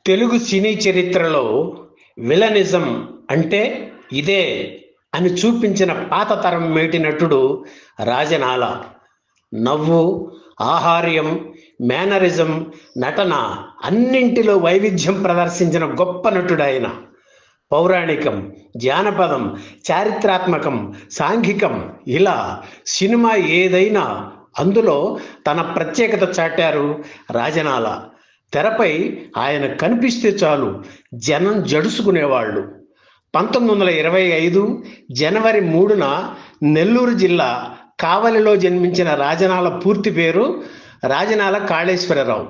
తెలుగు సినీ చరిత్రలో విలనిజం అంటే ఇదే అని చూపించిన పాత తరం మేటి నటుడు రాజనాల. నవ్వు, ఆహార్యం, మేనరిజం, నటన అన్నింటిలో వైవిధ్యం ప్రదర్శించిన గొప్ప నటుడాయన. పౌరాణికం, జానపదం, చారిత్రాత్మకం, సాంఘికం ఇలా సినిమా ఏదైనా అందులో తన ప్రత్యేకత చాటారు రాజనాల. తెరపై ఆయన కనిపిస్తే చాలు జనం జడుసుకునేవాళ్ళు. 1925 జనవరి 3న నెల్లూరు జిల్లా కావలిలో జన్మించిన రాజనాల పూర్తి పేరు రాజనాల కాళేశ్వరరావు.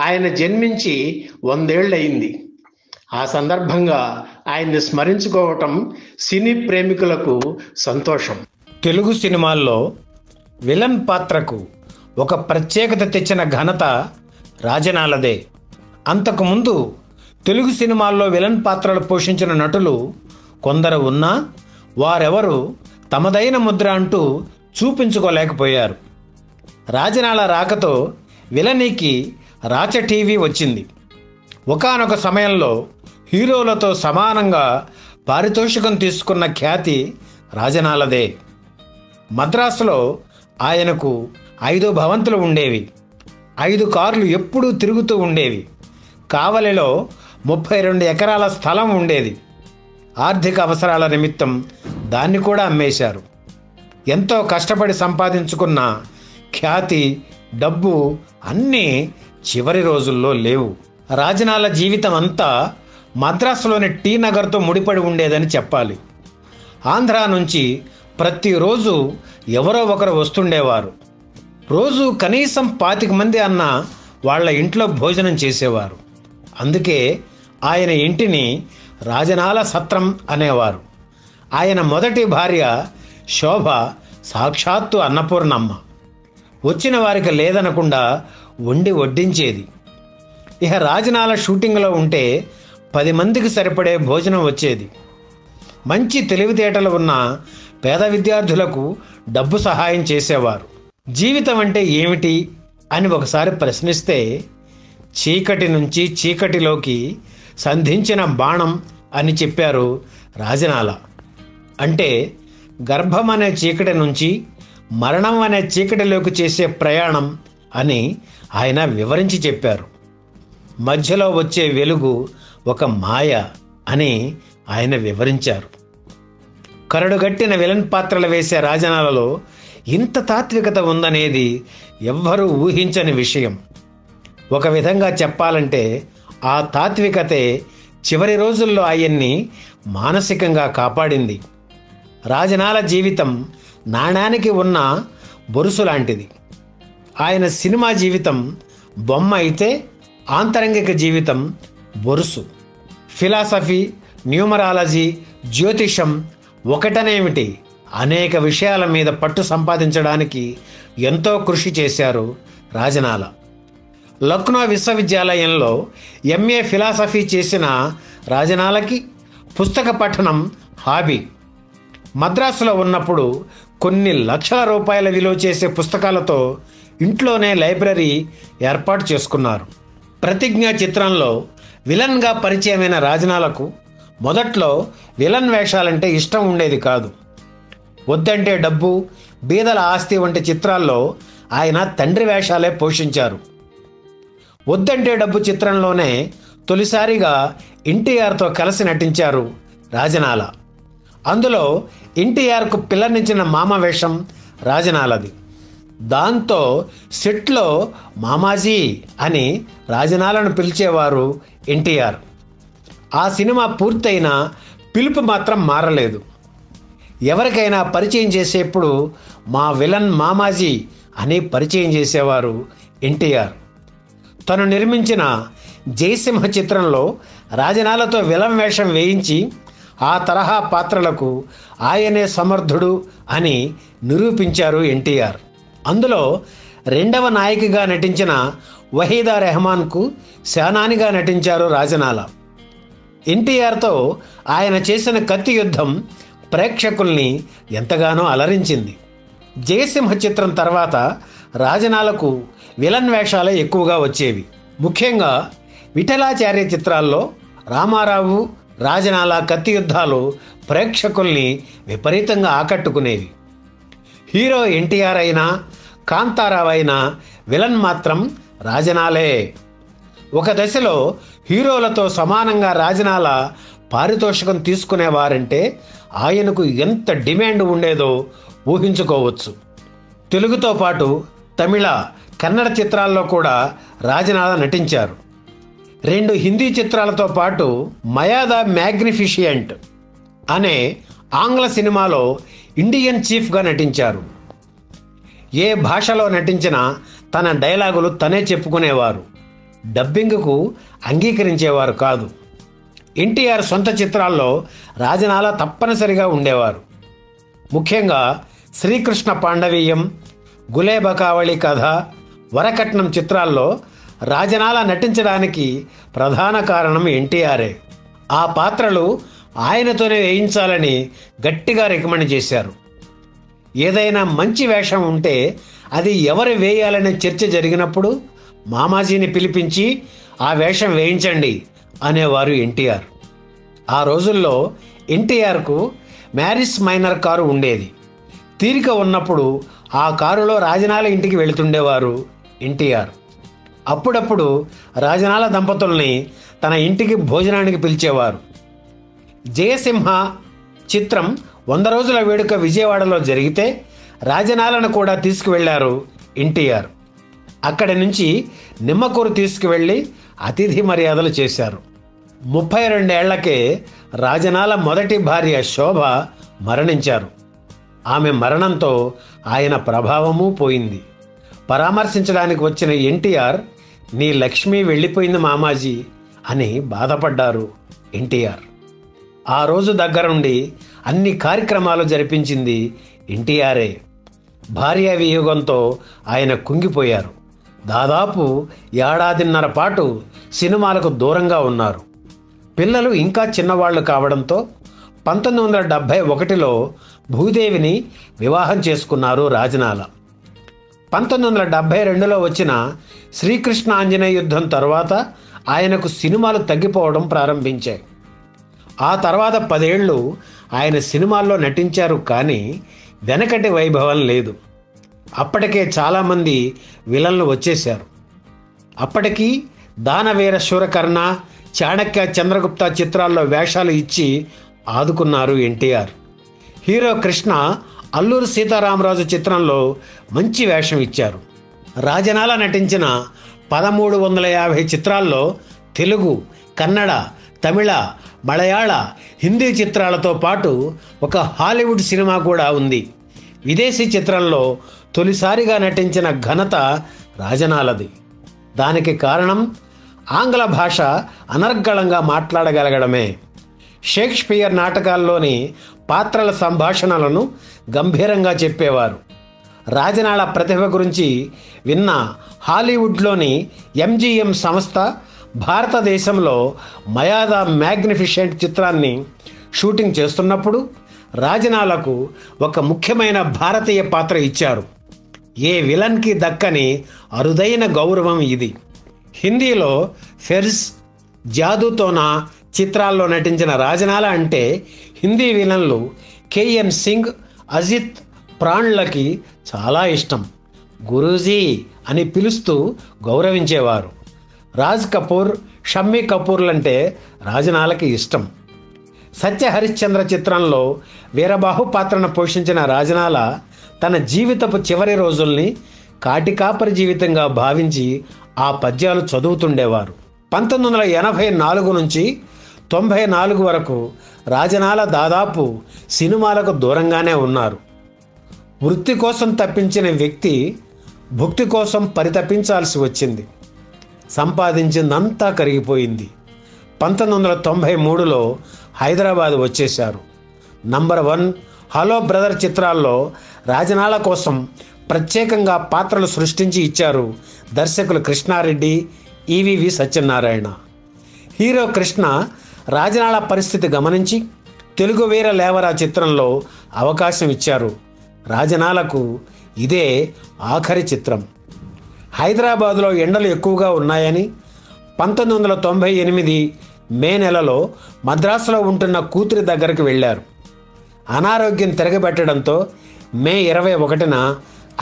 ఆయన జన్మించి 100 ఏళ్ళయింది. ఆ సందర్భంగా ఆయన్ని స్మరించుకోవటం సినీ ప్రేమికులకు సంతోషం. తెలుగు సినిమాల్లో విలన్ పాత్రకు ఒక ప్రత్యేకత తెచ్చిన ఘనత రాజనాలదే. అంతకుముందు తెలుగు సినిమాల్లో విలన్ పాత్రలు పోషించిన నటులు కొందరు ఉన్నా వారెవరు తమదైన ముద్ర అంటూ చూపించుకోలేకపోయారు. రాజనాల రాకతో విలనీకి రాచ టీవీ వచ్చింది. ఒకానొక సమయంలో హీరోలతో సమానంగా పారితోషికం తీసుకున్న ఖ్యాతి రాజనాలదే. మద్రాసులో ఆయనకు 5 భవంతులు ఉండేవి. 5 కార్లు ఎప్పుడూ తిరుగుతూ ఉండేవి. కావలిలో 32 ఎకరాల స్థలం ఉండేది. ఆర్థిక అవసరాల నిమిత్తం దాన్ని కూడా అమ్మేశారు. ఎంతో కష్టపడి సంపాదించుకున్న ఖ్యాతి, డబ్బు అన్నీ చివరి రోజుల్లో లేవు. రాజనాల జీవితం అంతా మద్రాసులోని టీ నగర్తో ముడిపడి ఉండేదని చెప్పాలి. ఆంధ్ర నుంచి ప్రతిరోజు ఎవరో ఒకరు వస్తుండేవారు. రోజు కనీసం 25 మంది అన్న వాళ్ళ ఇంట్లో భోజనం చేసేవారు. అందుకే ఆయన ఇంటిని రాజనాల సత్రం అనేవారు. ఆయన మొదటి భార్య శోభ సాక్షాత్తు అన్నపూర్ణమ్మ. వచ్చిన వారికి లేదనకుండా వండి వడ్డించేది. ఇక రాజనాల షూటింగ్లో ఉంటే 10 మందికి సరిపడే భోజనం వచ్చేది. మంచి తెలివితేటలు ఉన్న పేద విద్యార్థులకు డబ్బు సహాయం చేసేవారు. జీవితం అంటే ఏమిటి అని ఒకసారి ప్రశ్నిస్తే చీకటి నుంచి చీకటిలోకి సంధించిన బాణం అని చెప్పారు రాజనాల. అంటే గర్భం అనే చీకటి నుంచి మరణం అనే చీకటిలోకి చేసే ప్రయాణం అని ఆయన వివరించి చెప్పారు. మధ్యలో వచ్చే వెలుగు ఒక మాయ అని ఆయన వివరించారు. కరడుగట్టిన విలన్ పాత్రలు వేసే రాజనాలలో ఇంత తాత్వికత ఉందనేది ఎవ్వరూ ఊహించని విషయం. ఒక విధంగా చెప్పాలంటే ఆ తాత్వికతే చివరి రోజుల్లో ఆయన్ని మానసికంగా కాపాడింది. రాజనాల జీవితం నాణానికి ఉన్న బొరుసు లాంటిది. ఆయన సినిమా జీవితం బొమ్మ అయితే ఆంతరంగిక జీవితం బొరుసు. ఫిలాసఫీ, న్యూమరాలజీ, జ్యోతిషం ఒకటనేమిటి అనేక విషయాల మీద పట్టు సంపాదించడానికి ఎంతో కృషి చేశారు రాజనాల. లక్నో విశ్వవిద్యాలయంలో MA ఫిలాసఫీ చేసిన రాజనాలకి పుస్తక పఠనం హాబీ. మద్రాసులో ఉన్నప్పుడు కొన్ని లక్షల రూపాయల విలువ చేసే పుస్తకాలతో ఇంట్లోనే లైబ్రరీ ఏర్పాటు చేసుకున్నారు. ప్రతిజ్ఞ చిత్రంలో విలన్గా పరిచయమైన రాజనాలకు మొదట్లో విలన్ వేషాలంటే ఇష్టం ఉండేది కాదు. వద్దంటే డబ్బు, బీదల ఆస్తి వంటి చిత్రాల్లో ఆయన తండ్రి వేషాలే పోషించారు. వద్దంటే డబ్బు చిత్రంలోనే తొలిసారిగా ఎన్టీఆర్తో కలిసి నటించారు రాజనాల. అందులో ఎన్టీఆర్కు పిల్లనిచ్చిన మామ వేషం రాజనాలది. దాంతో సెట్లో మామాజీ అని రాజనాలను పిలిచేవారు ఎన్టీఆర్. ఆ సినిమా పూర్తయిన పిలుపు మాత్రం మారలేదు. ఎవరికైనా పరిచయం చేసేప్పుడు మా విలన్ మామాజీ అని పరిచయం చేసేవారు ఎన్టీఆర్. తను నిర్మించిన జయసింహ చిత్రంలో రాజనాలతో విలన్ వేషం వేయించి ఆ తరహా పాత్రలకు ఆయనే సమర్థుడు అని నిరూపించారు ఎన్టీఆర్. అందులో 2వ నాయకిగా నటించిన వహీదా రెహమాన్కు సేనానిగా నటించారు రాజనాల. ఎన్టీఆర్తో ఆయన చేసిన కత్తి యుద్ధం ప్రేక్షకుల్ని ఎంతగానో అలరించింది. జయసింహ చిత్రం తర్వాత రాజనాలకు విలన్ వేషాలే ఎక్కువగా వచ్చేవి. ముఖ్యంగా విఠలాచార్య చిత్రాల్లో రామారావు, రాజనాల కత్తి యుద్ధాలు ప్రేక్షకుల్ని విపరీతంగా ఆకట్టుకునేవి. హీరో ఎన్టీఆర్ అయినా, కాంతారావు అయినా విలన్ మాత్రం రాజనాలే. ఒక దశలో హీరోలతో సమానంగా రాజనాల పారితోషికం తీసుకునేవారంటే ఆయనకు ఎంత డిమాండ్ ఉండేదో ఊహించుకోవచ్చు. తెలుగుతో పాటు తమిళ, కన్నడ చిత్రాల్లో కూడా రాజనాల నటించారు. 2 హిందీ చిత్రాలతో పాటు మయా ద మ్యాగ్నిఫిషియంట్ అనే ఆంగ్ల సినిమాలో ఇండియన్ చీఫ్గా నటించారు. ఏ భాషలో నటించినా తన డైలాగులు తనే చెప్పుకునేవారు. డబ్బింగ్కు అంగీకరించేవారు కాదు. ఎన్టీఆర్ సొంత చిత్రాల్లో రాజనాల తప్పనిసరిగా ఉండేవారు. ముఖ్యంగా శ్రీకృష్ణ పాండవీయం, గులేబకావళి కథ, వరకట్నం చిత్రాల్లో రాజనాల నటించడానికి ప్రధాన కారణం ఎన్టీఆరే. ఆ పాత్రలు ఆయనతోనే వేయించాలని గట్టిగా రికమెండ్ చేశారు. ఏదైనా మంచి వేషం ఉంటే అది ఎవరు వేయాలనే చర్చ జరిగినప్పుడు మామాజీని పిలిపించి ఆ వేషం వేయించండి అనేవారు ఎన్టీఆర్. ఆ రోజుల్లో ఎన్టీఆర్కు మ్యారిస్ మైనర్ కారు ఉండేది. తీరిక ఉన్నప్పుడు ఆ కారులో రాజనాల ఇంటికి వెళుతుండేవారు ఎన్టీఆర్. అప్పుడప్పుడు రాజనాల దంపతుల్ని తన ఇంటికి భోజనానికి పిలిచేవారు. జయసింహ చిత్రం 100 రోజుల వేడుక విజయవాడలో జరిగితే రాజనాలను కూడా తీసుకువెళ్లారు ఎన్టీఆర్. అక్కడి నుంచి నిమ్మకూరు తీసుకువెళ్ళి అతిథి మర్యాదలు చేశారు. 32 ఏళ్లకే రాజనాల మొదటి భార్య శోభ మరణించారు. ఆమె మరణంతో ఆయన ప్రభావము పోయింది. పరామర్శించడానికి వచ్చిన ఎన్టీఆర్, నీ లక్ష్మి వెళ్ళిపోయింది మామాజీ అని బాధపడ్డారు ఎన్టీఆర్. ఆ రోజు దగ్గరుండి అన్ని కార్యక్రమాలు జరిపించింది ఎన్టీఆరే. భార్య వియోగంతో ఆయన కుంగిపోయారు. దాదాపు 1.5 ఏడాది పాటు సినిమాలకు దూరంగా ఉన్నారు. పిల్లలు ఇంకా చిన్నవాళ్లు కావడంతో 1971లో భూదేవిని వివాహం చేసుకున్నారు రాజనాల. 1972లో వచ్చిన శ్రీకృష్ణ ఆంజనేయ యుద్ధం తర్వాత ఆయనకు సినిమాలు తగ్గిపోవడం ప్రారంభించాయి. ఆ తర్వాత 10 ఏళ్ళు ఆయన సినిమాల్లో నటించారు, కానీ వెనకటి వైభవం లేదు. అప్పటికే చాలామంది విలన్లు వచ్చేశారు. అప్పటికి దానవీర శూరకర్ణ, చాణక్య, చంద్రగుప్త చిత్రాల్లో వేషాలు ఇచ్చి ఆదుకున్నారు ఎన్టీఆర్. హీరో కృష్ణ అల్లూరి సీతారామరాజు చిత్రంలో మంచి వేషం ఇచ్చారు. రాజనాల నటించిన 1350 చిత్రాల్లో తెలుగు, కన్నడ, తమిళ, మలయాళ, హిందీ చిత్రాలతో పాటు ఒక హాలీవుడ్ సినిమా కూడా ఉంది. విదేశీ చిత్రంలో తొలిసారిగా నటించిన ఘనత రాజనాలది. దానికి కారణం ఆంగ్ల భాష అనర్గళంగా మాట్లాడగలగడమే. షేక్స్పియర్ నాటకాల్లోని పాత్రల సంభాషణలను గంభీరంగా చెప్పేవారు. రాజనాల ప్రతిభ గురించి విన్న హాలీవుడ్లోని MGM సంస్థ భారతదేశంలో మయా ద మ్యాగ్నిఫిషెంట్ చిత్రాన్ని షూటింగ్ చేస్తున్నప్పుడు రాజనాలకు ఒక ముఖ్యమైన భారతీయ పాత్ర ఇచ్చారు. ఏ విలన్కి దక్కని అరుదైన గౌరవం ఇది. హిందీలో ఫెర్జ్, జాదూతోనా చిత్రాల్లో నటించిన రాజనాల అంటే హిందీ విలన్లు KN సింగ్, అజిత్ ప్రాణ్లకి చాలా ఇష్టం. గురూజీ అని పిలుస్తూ గౌరవించేవారు. రాజ్ కపూర్, షమ్మీ కపూర్లంటే రాజనాలకి ఇష్టం. సత్య హరిశ్చంద్ర చిత్రంలో వీరబాహు పాత్రను పోషించిన రాజనాల తన జీవితపు చివరి రోజుల్ని కాటికాపరి జీవితంగా భావించి ఆ పద్యాలు చదువుతుండేవారు. 1984 నుంచి 94 వరకు రాజనాల దాదాపు సినిమాలకు దూరంగానే ఉన్నారు. వృత్తి కోసం తప్పించిన వ్యక్తి భుక్తి కోసం పరితపించాల్సి వచ్చింది. సంపాదించిందంతా కరిగిపోయింది. 1993లో హైదరాబాద్ వచ్చేశారు. నంబర్ 1, హలో బ్రదర్ చిత్రాల్లో రాజనాల కోసం ప్రత్యేకంగా పాత్రలు సృష్టించి ఇచ్చారు దర్శకులు కృష్ణారెడ్డి, ఈవీవి సత్యనారాయణ. హీరో కృష్ణ రాజనాల పరిస్థితి గమనించి తెలుగు వీర లేవరా చిత్రంలో అవకాశం ఇచ్చారు. రాజనాలకు ఇదే ఆఖరి చిత్రం. హైదరాబాదులో ఎండలు ఎక్కువగా ఉన్నాయని 1998 మే నెలలో మద్రాసులో ఉంటున్న కూతురి దగ్గరికి వెళ్ళారు. అనారోగ్యం తిరగబెట్టడంతో మే 21న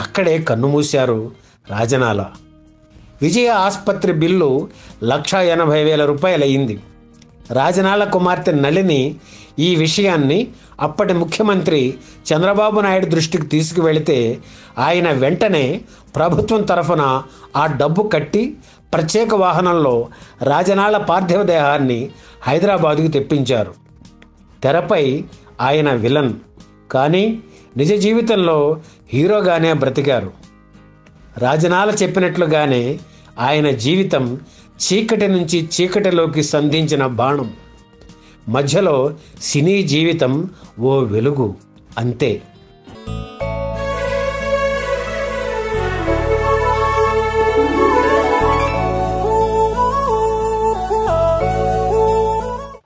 అక్కడే కన్నుమూశారు రాజనాల. విజయ ఆసుపత్రి బిల్లు 1,80,000 రూపాయలు అయింది. రాజనాల కుమార్తె నళిని ఈ విషయాన్ని అప్పటి ముఖ్యమంత్రి చంద్రబాబు నాయుడు దృష్టికి తీసుకువెళితే ఆయన వెంటనే ప్రభుత్వం తరఫున ఆ డబ్బు కట్టి ప్రత్యేక వాహనంలో రాజనాల పార్థివ దేహాన్ని హైదరాబాదుకు తెప్పించారు. తెరపై ఆయన విలన్, కానీ నిజ జీవితంలో హీరోగానే బ్రతికారు. రాజనాల చెప్పినట్లుగానే ఆయన జీవితం చీకటి నుంచి చీకటిలోకి సంధించిన బాణం. మధ్యలో సినీ జీవితం ఓ వెలుగు, అంతే.